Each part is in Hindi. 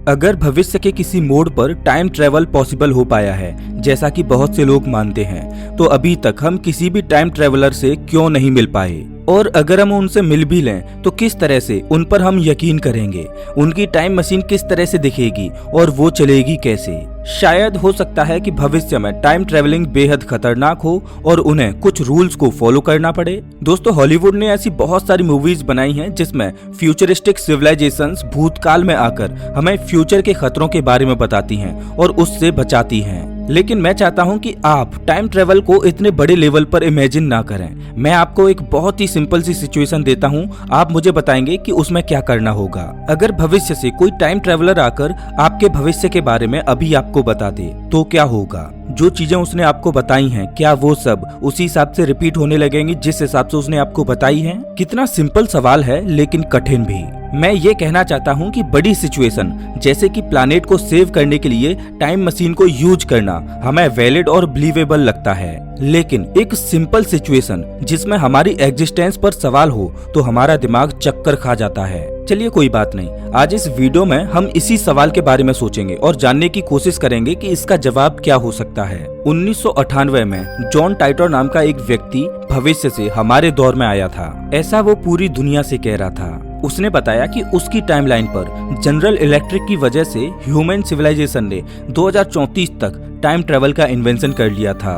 अगर भविष्य के किसी मोड़ पर टाइम ट्रेवल पॉसिबल हो पाया है, जैसा कि बहुत से लोग मानते हैं, तो अभी तक हम किसी भी टाइम ट्रेवलर से क्यों नहीं मिल पाए? और अगर हम उनसे मिल भी लें तो किस तरह से उन पर हम यकीन करेंगे? उनकी टाइम मशीन किस तरह से दिखेगी और वो चलेगी कैसे? शायद हो सकता है कि भविष्य में टाइम ट्रेवलिंग बेहद खतरनाक हो और उन्हें कुछ रूल्स को फॉलो करना पड़े। दोस्तों, हॉलीवुड ने ऐसी बहुत सारी मूवीज बनाई हैं जिसमें फ्यूचरिस्टिक सिविलाइजेशंस भूतकाल में आकर हमें फ्यूचर के खतरों के बारे में बताती हैं और उससे बचाती हैं। लेकिन मैं चाहता हूं कि आप टाइम ट्रेवल को इतने बड़े लेवल पर इमेजिन ना करें। मैं आपको एक बहुत ही सिंपल सी सिचुएशन देता हूं, आप मुझे बताएंगे कि उसमें क्या करना होगा। अगर भविष्य से कोई टाइम ट्रेवलर आकर आपके भविष्य के बारे में अभी आपको बता दे तो क्या होगा? जो चीजें उसने आपको बताई हैं, क्या वो सब उसी हिसाब से रिपीट होने लगेंगी जिस हिसाब से उसने आपको बताई हैं? कितना सिंपल सवाल है लेकिन कठिन भी। मैं ये कहना चाहता हूँ कि बड़ी सिचुएशन जैसे कि प्लैनेट को सेव करने के लिए टाइम मशीन को यूज करना हमें वैलिड और बिलीवेबल लगता है, लेकिन एक सिंपल सिचुएशन जिसमें हमारी एग्जिस्टेंस पर सवाल हो तो हमारा दिमाग चक्कर खा जाता है। चलिए कोई बात नहीं, आज इस वीडियो में हम इसी सवाल के बारे में सोचेंगे और जानने की कोशिश करेंगे कि इसका जवाब क्या हो सकता है। 1998 में जॉन टाइटर नाम का एक व्यक्ति भविष्य से हमारे दौर में आया था। ऐसा वो पूरी दुनिया से कह रहा था। उसने बताया कि उसकी टाइमलाइन पर जनरल इलेक्ट्रिक की वजह से ह्यूमन सिविलाइजेशन ने 2034 तक टाइम ट्रेवल का इन्वेंशन कर लिया था।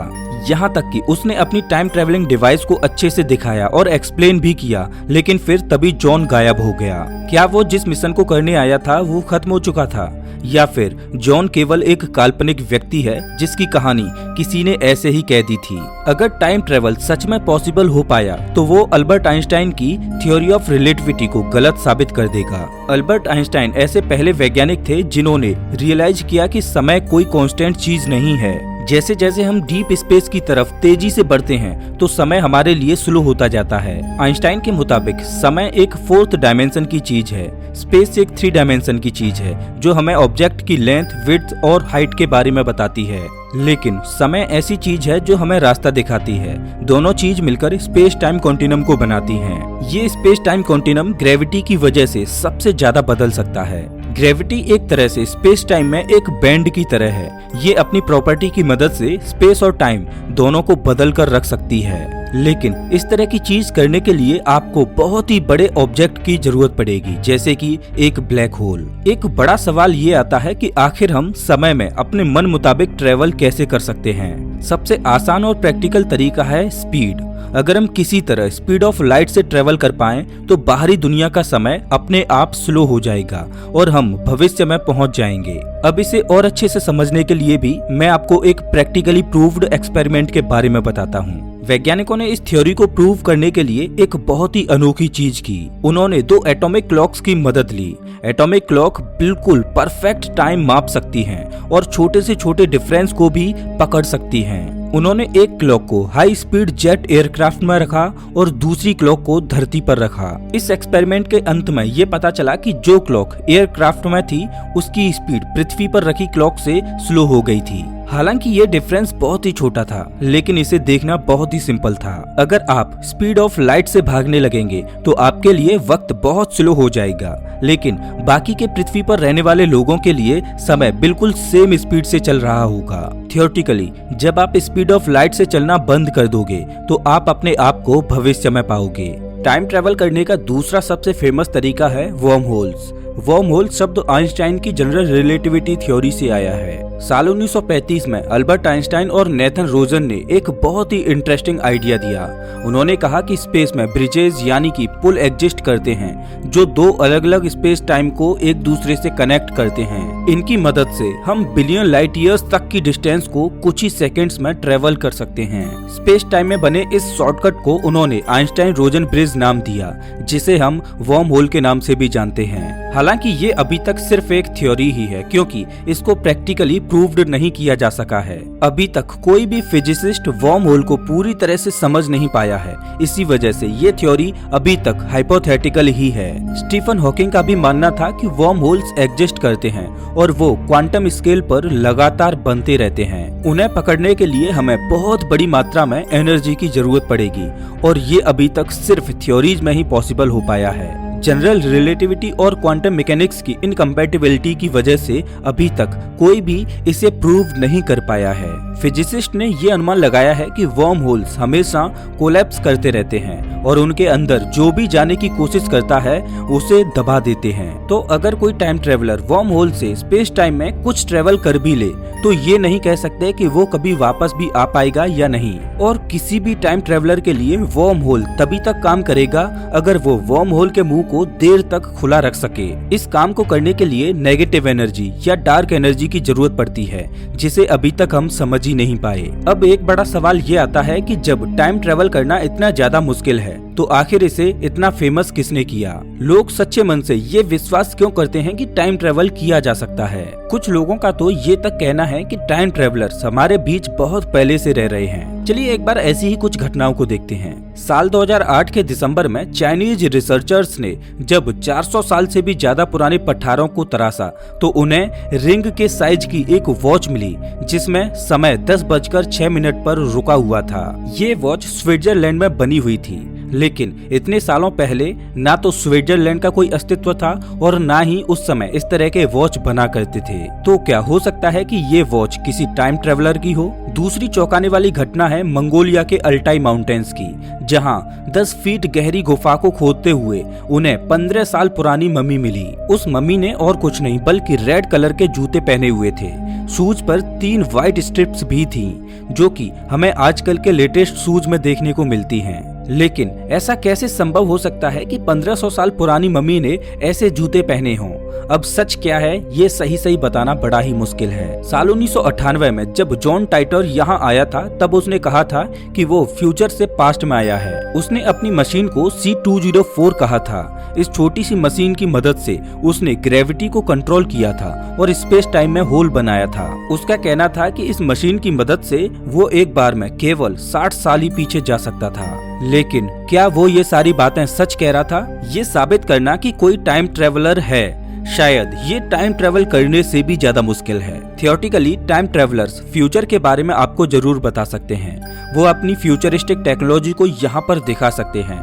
यहाँ तक कि उसने अपनी टाइम ट्रेवलिंग डिवाइस को अच्छे से दिखाया और एक्सप्लेन भी किया, लेकिन फिर तभी जॉन गायब हो गया। क्या वो जिस मिशन को करने आया था वो खत्म हो चुका था, या फिर जॉन केवल एक काल्पनिक व्यक्ति है जिसकी कहानी किसी ने ऐसे ही कह दी थी? अगर टाइम ट्रेवल सच में पॉसिबल हो पाया तो वो अल्बर्ट आइंस्टाइन की थ्योरी ऑफ रिलेटिविटी को गलत साबित कर देगा। अल्बर्ट आइंस्टाइन ऐसे पहले वैज्ञानिक थे जिन्होंने रियलाइज किया कि समय कोई कांस्टेंट चीज नहीं है। जैसे जैसे हम डीप स्पेस की तरफ तेजी से बढ़ते हैं तो समय हमारे लिए स्लो होता जाता है। आइंस्टाइन के मुताबिक समय एक 4th डायमेंशन की चीज है, स्पेस एक 3 डायमेंशन की चीज है जो हमें ऑब्जेक्ट की लेंथ, विड्थ और हाइट के बारे में बताती है। लेकिन समय ऐसी चीज है जो हमें रास्ता दिखाती है। दोनों चीज मिलकर स्पेस टाइम कॉन्टिनम को बनाती हैं। ये स्पेस टाइम कॉन्टिनम ग्रेविटी की वजह से सबसे ज्यादा बदल सकता है। ग्रेविटी एक तरह से स्पेस टाइम में एक बैंड की तरह है। ये अपनी प्रॉपर्टी की मदद से स्पेस और टाइम दोनों को बदल कर रख सकती है। लेकिन इस तरह की चीज करने के लिए आपको बहुत ही बड़े ऑब्जेक्ट की जरूरत पड़ेगी, जैसे कि एक ब्लैक होल। एक बड़ा सवाल ये आता है कि आखिर हम समय में अपने मन मुताबिक ट्रेवल कैसे कर सकते हैं? सबसे आसान और प्रैक्टिकल तरीका है स्पीड। अगर हम किसी तरह स्पीड ऑफ लाइट से ट्रेवल कर पाएं तो बाहरी दुनिया का समय अपने आप स्लो हो जाएगा और हम भविष्य में पहुंच जाएंगे। अब इसे और अच्छे से समझने के लिए भी मैं आपको एक प्रैक्टिकली प्रूव्ड एक्सपेरिमेंट के बारे में बताता हूँ। वैज्ञानिकों ने इस थ्योरी को प्रूव करने के लिए एक बहुत ही अनोखी चीज की। उन्होंने 2 एटॉमिक क्लॉक्स की मदद ली। एटॉमिक क्लॉक बिल्कुल परफेक्ट टाइम माप सकती हैं और छोटे से छोटे डिफरेंस को भी पकड़ सकती हैं। उन्होंने एक क्लॉक को हाई स्पीड जेट एयरक्राफ्ट में रखा और दूसरी क्लॉक को धरती पर रखा। इस एक्सपेरिमेंट के अंत में ये पता चला कि जो क्लॉक एयरक्राफ्ट में थी उसकी स्पीड पृथ्वी पर रखी क्लॉक से स्लो हो गई थी। हालांकि ये डिफरेंस बहुत ही छोटा था, लेकिन इसे देखना बहुत ही सिंपल था। अगर आप स्पीड ऑफ लाइट से भागने लगेंगे तो आपके लिए वक्त बहुत स्लो हो जाएगा, लेकिन बाकी के पृथ्वी पर रहने वाले लोगों के लिए समय बिल्कुल सेम स्पीड से चल रहा होगा। थियोरेटिकली जब आप स्पीड ऑफ लाइट से चलना बंद कर दोगे तो आप अपने आप को भविष्य में पाओगे। टाइम ट्रेवल करने का दूसरा सबसे फेमस तरीका है वर्म होल्स। वर्म होल शब्द आइंस्टाइन की जनरल रिलेटिविटी थ्योरी से आया है। साल 1935 में अल्बर्ट आइंस्टाइन और नेथन रोजन ने एक बहुत ही इंटरेस्टिंग आइडिया दिया। उन्होंने कहा कि स्पेस में ब्रिजेस यानी कि पुल एग्जिस्ट करते हैं जो 2 अलग अलग स्पेस टाइम को एक दूसरे से कनेक्ट करते हैं। इनकी मदद से हम बिलियन लाइट ईयर्स तक की डिस्टेंस को कुछ ही सेकंड्स में ट्रेवल कर सकते हैं। स्पेस टाइम में बने इस शॉर्टकट को उन्होंने आइंस्टाइन रोजन ब्रिज नाम दिया, जिसे हम वर्म होल के नाम से भी जानते हैं। हालांकि ये अभी तक सिर्फ एक थ्योरी ही है, क्योंकि इसको प्रैक्टिकली प्रूव्ड नहीं किया जा सका है। अभी तक कोई भी फिजिसिस्ट वर्म होल को पूरी तरह से समझ नहीं पाया है। इसी वजह से ये थ्योरी अभी तक हाइपोथेटिकल ही है। स्टीफन हॉकिंग का भी मानना था कि वर्म होल्स एग्जिस्ट करते हैं और वो क्वांटम स्केल पर लगातार बनते रहते हैं। उन्हें पकड़ने के लिए हमें बहुत बड़ी मात्रा में एनर्जी की जरूरत पड़ेगी और ये अभी तक सिर्फ थ्योरीज में ही पॉसिबल हो पाया है। जनरल रिलेटिविटी और क्वांटम मैकेनिक्स की इनकम्पैटिबिलिटी की वजह से अभी तक कोई भी इसे प्रूव नहीं कर पाया है। फिजिसिस्ट ने ये अनुमान लगाया है कि वर्म होल्स हमेशा कोलैप्स करते रहते हैं और उनके अंदर जो भी जाने की कोशिश करता है उसे दबा देते हैं। तो अगर कोई टाइम ट्रेवलर वर्म होल से स्पेस टाइम में कुछ ट्रेवल कर भी ले तो ये नहीं कह सकते कि वो कभी वापस भी आ पाएगा या नहीं। और किसी भी टाइम ट्रेवलर के लिए वर्म होल तभी तक काम करेगा अगर वो वर्म होल के मुंह को देर तक खुला रख सके। इस काम को करने के लिए नेगेटिव एनर्जी या डार्क एनर्जी की जरूरत पड़ती है, जिसे अभी तक हम समझ ही नहीं पाए। अब एक बड़ा सवाल ये आता है कि जब टाइम ट्रेवल करना इतना ज्यादा मुश्किल है तो आखिर इसे इतना फेमस किसने किया? लोग सच्चे मन से ये विश्वास क्यों करते हैं कि टाइम ट्रेवल किया जा सकता है? कुछ लोगों का तो ये तक कहना है कि टाइम ट्रेवलर्स हमारे बीच बहुत पहले से रह रहे हैं। चलिए एक बार ऐसी ही कुछ घटनाओं को देखते हैं। साल 2008 के दिसंबर में चाइनीज रिसर्चर्स ने जब 400 साल से भी ज्यादा पुराने पठारों को तराशा तो उन्हें रिंग के साइज की एक वॉच मिली जिसमें समय 10:06 पर रुका हुआ था। ये वॉच स्विट्जरलैंड में बनी हुई थी, लेकिन इतने सालों पहले ना तो स्विट्जरलैंड का कोई अस्तित्व था और ना ही उस समय इस तरह के वॉच बना करते थे। तो क्या हो सकता है कि ये वॉच किसी टाइम ट्रेवलर की हो? दूसरी चौंकाने वाली घटना है मंगोलिया के अल्टाई माउंटेन्स की, जहां 10 फीट गहरी गुफा को खोदते हुए उन्हें 15 साल पुरानी मम्मी मिली। उस मम्मी ने और कुछ नहीं बल्कि रेड कलर के जूते पहने हुए थे। शूज पर 3 व्हाइट स्ट्रिप्स भी थी, जो कि हमें आजकल के लेटेस्ट शूज में देखने को मिलती हैं। लेकिन ऐसा कैसे संभव हो सकता है कि 1500 साल पुरानी मम्मी ने ऐसे जूते पहने हों? अब सच क्या है ये सही बताना बड़ा ही मुश्किल है। साल 1998 में जब जॉन टाइटर यहाँ आया था तब उसने कहा था कि वो फ्यूचर से पास्ट में आया है। उसने अपनी मशीन को C204 कहा था। इस छोटी सी मशीन की मदद से उसने ग्रेविटी को कंट्रोल किया था और स्पेस टाइम में होल बनाया था। उसका कहना था कि इस मशीन की मदद से वो एक बार में केवल 60 साल ही पीछे जा सकता था। लेकिन क्या वो ये सारी बातें सच कह रहा था? ये साबित करना कि कोई टाइम ट्रेवलर है शायद ये टाइम ट्रेवल करने से भी ज्यादा मुश्किल है। थियोरेटिकली टाइम ट्रेवलर्स फ्यूचर के बारे में आपको जरूर बता सकते हैं। वो अपनी फ्यूचरिस्टिक टेक्नोलॉजी को यहाँ पर दिखा सकते हैं।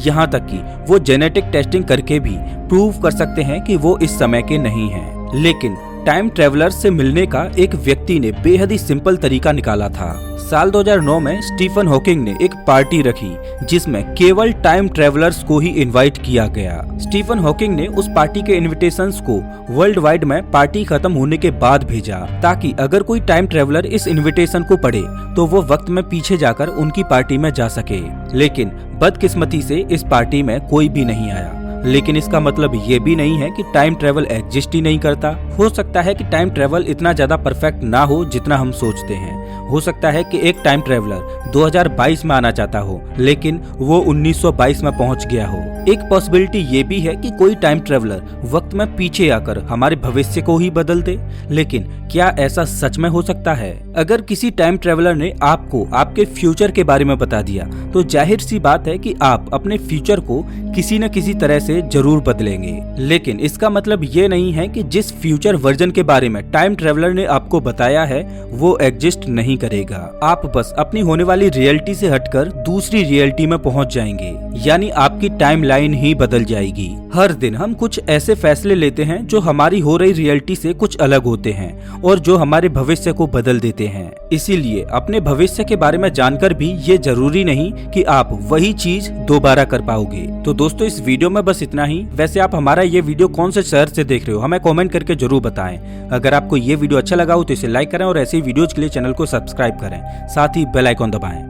यहाँ तक कि वो जेनेटिक टेस्टिंग करके भी प्रूव कर सकते हैं कि वो इस समय के नहीं हैं। लेकिन टाइम ट्रेवलर्स से मिलने का एक व्यक्ति ने बेहद ही सिंपल तरीका निकाला था। साल 2009 में स्टीफन हॉकिंग ने एक पार्टी रखी जिसमें केवल टाइम ट्रेवलर्स को ही इनवाइट किया गया। स्टीफन हॉकिंग ने उस पार्टी के इनविटेशंस को वर्ल्ड वाइड में पार्टी खत्म होने के बाद भेजा, ताकि अगर कोई टाइम ट्रेवलर इस इनविटेशन को पढ़े तो वो वक्त में पीछे जाकर उनकी पार्टी में जा सके। लेकिन बदकिस्मती से इस पार्टी में कोई भी नहीं आया। लेकिन इसका मतलब ये भी नहीं है कि टाइम ट्रेवल एग्जिस्ट ही नहीं करता। हो सकता है कि टाइम ट्रेवल इतना ज्यादा परफेक्ट ना हो जितना हम सोचते हैं। हो सकता है कि एक टाइम ट्रेवलर 2022 में आना चाहता हो लेकिन वो 1922 में पहुंच गया हो। एक पॉसिबिलिटी ये भी है कि कोई टाइम ट्रेवलर वक्त में पीछे आकर हमारे भविष्य को ही बदल दे। लेकिन क्या ऐसा सच में हो सकता है? अगर किसी टाइम ट्रेवलर ने आपको आपके फ्यूचर के बारे में बता दिया तो जाहिर सी बात है कि आप अपने फ्यूचर को किसी न किसी तरह से जरूर बदलेंगे। लेकिन इसका मतलब ये नहीं है कि जिस फ्यूचर वर्जन के बारे में टाइम ट्रेवलर ने आपको बताया है वो एग्जिस्ट नहीं करेगा। आप बस अपनी होने वाली रियलिटी से हटकर दूसरी रियलिटी में पहुंच जाएंगे, यानी आपकी टाइम लाइन ही बदल जाएगी। हर दिन हम कुछ ऐसे फैसले लेते हैं जो हमारी हो रही रियलिटी से कुछ अलग होते हैं और जो हमारे भविष्य को बदल देते हैं। इसीलिए अपने भविष्य के बारे में जानकर भी ये जरूरी नहीं कि आप वही चीज दोबारा कर पाओगे। तो दोस्तों इस वीडियो में बस इतना ही। वैसे आप हमारा ये वीडियो कौन से शहर से देख रहे हो हमें कमेंट करके जरूर बताएं। अगर आपको ये वीडियो अच्छा लगा हो तो इसे लाइक करें और ऐसे ही वीडियोज के लिए चैनल को सब्सक्राइब करें, साथ ही बेल आइकॉन दबाएं।